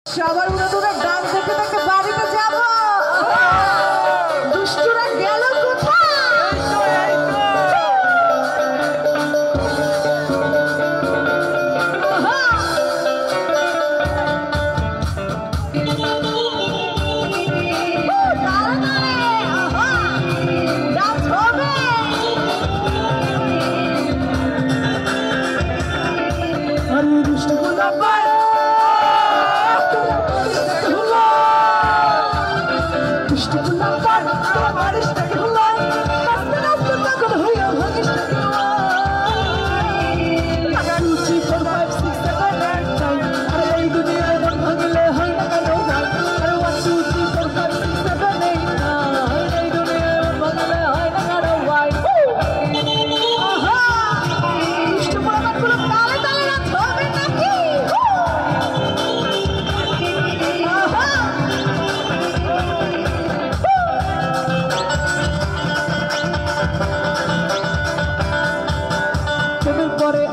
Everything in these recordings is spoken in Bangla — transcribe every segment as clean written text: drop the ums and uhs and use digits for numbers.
সবার উড়াদুরা গান দেখে দেখে বাড়িতে যাব। দুষ্টুরা গেল কোথায়?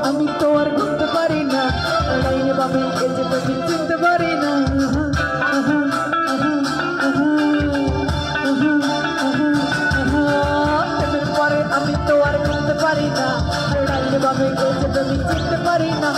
আমি তো আর বুঝতে পারি না, বাবা এই যে তুমি চিনতে পারি না। পরে আমি তো আর বুঝতে পারি না, বাবা এই যে তুমি চিনতে পারি না।